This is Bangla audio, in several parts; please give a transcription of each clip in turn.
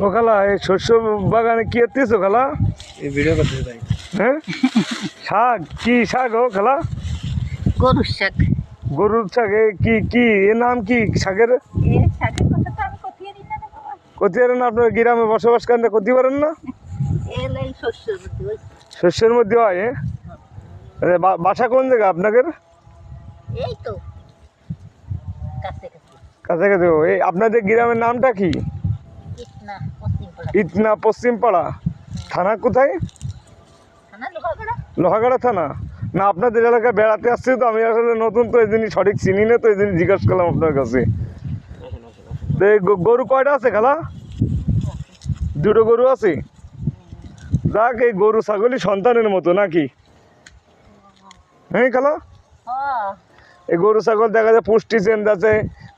ও খালা এই শস্য বাগানে কি এতিস খালা? এই ভিডিও করতে তাই। হ্যাঁ, শাক কি শাক ও খালা? গরুর শাক। গরুর শাক কি কি এর নাম কি শাকের? এই শাকের কথা তো আমি কোথায় দিই না রে বাবা। করতে পারেন না? আপনার গ্রামে বসবাস করেন না, করতে পারেন না? এই শস্যের মধ্যে ওই শস্যের মধ্যে হয়? বাসা কোন জায়গা আপনাদের? এই তো কাছে কাছে কাছাকাছি। এই আপনাদের গ্রামের নামটা কি? কৃষ্ণা পশ্চিম পাড়া ইটনা পশ্চিম পাড়া। থানা কোথায়? থানা লোহাগড়া। লোহাগাড়া থানা। না আপনাদের এলাকায় বেড়াতে আসছি তো, আমি আসলে নতুন তো, এই জিনিস সঠিক চিনি না তো, এই জিনিস জিজ্ঞাসা করলাম আপনার কাছে। তো এই গরু কয়টা আছে খালা? দুটো গরু আছে। যাক, এই গরু ছাগলই সন্তানের মতো নাকি? হ্যাঁ খালা, হ্যাঁ এই গরু ছাগল দেখা যায় পুষ্টিছেন, যাচ্ছে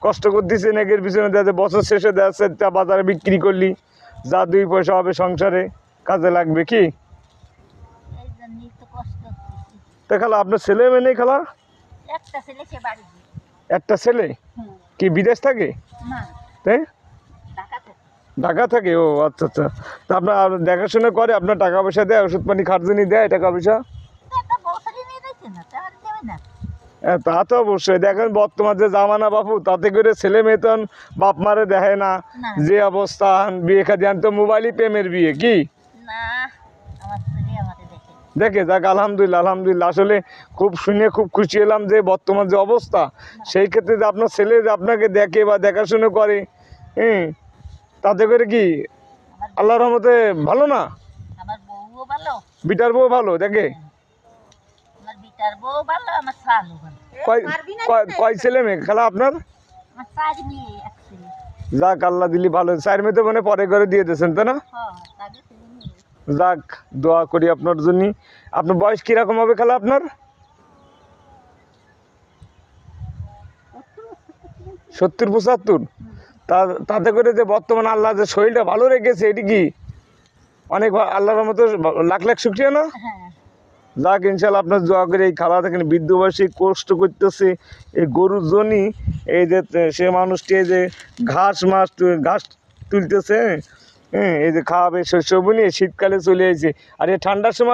কষ্ট করতেছেন, একের পিছনে দেখা যায় বছর শেষে দেখা যাচ্ছে তা বাজারে বিক্রি করলি যা দুই পয়সা হবে সংসারে কাজে লাগবে কি? এই জন্যই তো কষ্ট করতেছি। তা খালা আপনার ছেলে মেয়ে নেই খালা? একটা ছেলে সে বাড়ি গিয়ে। একটা ছেলে কি বিদেশ থাকে? না তাই ঢাকাতে। ঢাকা থাকে? ও আচ্ছা আচ্ছা। তা আপনার দেখাশোনা করে, আপনার টাকা পয়সা দেয়, ওষুধ পানি খার্জনি দেয়, টাকা পয়সা? একটা বছরই নিয়ে যাচ্ছে না তাহলে দেবে না। হ্যাঁ, তা তো অবশ্যই। দেখেন বর্তমান যে জামানা বাপু, তাতে করে ছেলে মেয়ে তো বাপ মারে দেখে না। না। যে অবস্থা, বিয়ে খাদি তো মোবাইলই প্রেমের বিয়ে কি? না আমার ছেলে আমাকে দেখে। দেখে যাক, আলহামদুলিল্লাহ আলহামদুলিল্লাহ। আসলে খুব শুনে খুব খুশি হলাম যে বর্তমান যে অবস্থা, সেই ক্ষেত্রে যে আপনার ছেলে যে আপনাকে দেখে বা দেখাশুনো করে, হ্যাঁ, তাতে করে কি আল্লাহর রহমতে ভালো না? আমার বউও ভালো, বিটার বউ ভালো দেখে? আমার বিটার বউ ভালো, আমার শালও ভালো। কয় ছেলে মেয়ে খালা আপনার? আমার চার মেয়ে এক ছেলে। যাক, আল্লাহ দিলি ভালো। চার মেয়ে তো মানে পরে করে দিয়ে দিয়েছেন তাই না? হ্যাঁ তাদের ছেলে মেয়ে। যাক, দোয়া করি আপনার জন্য। আপনার বয়স কিরকম হবে খালা আপনার? 70-75? তাতে করে যে বর্তমানে আল্লাহ যে শরীরটা ভালো রেখেছে, এটি কি অনেক আল্লাহর মতো লাখ লাখ শুকরিয়া না? হ্যাঁ যাক, ইনশাল্লাহ আপনার দোয়া করে এই খালা দেখেন বৃদ্ধ বয়সে কষ্ট করতেছে এই গরুর জন্যই, এই যে সে মানুষটি এই যে ঘাস তুলতেছে, হ্যাঁ, এই যে খাওয়াবে শস্য বুনিয়ে শীতকালে চলে এসেছে। আর এই ঠান্ডার সময়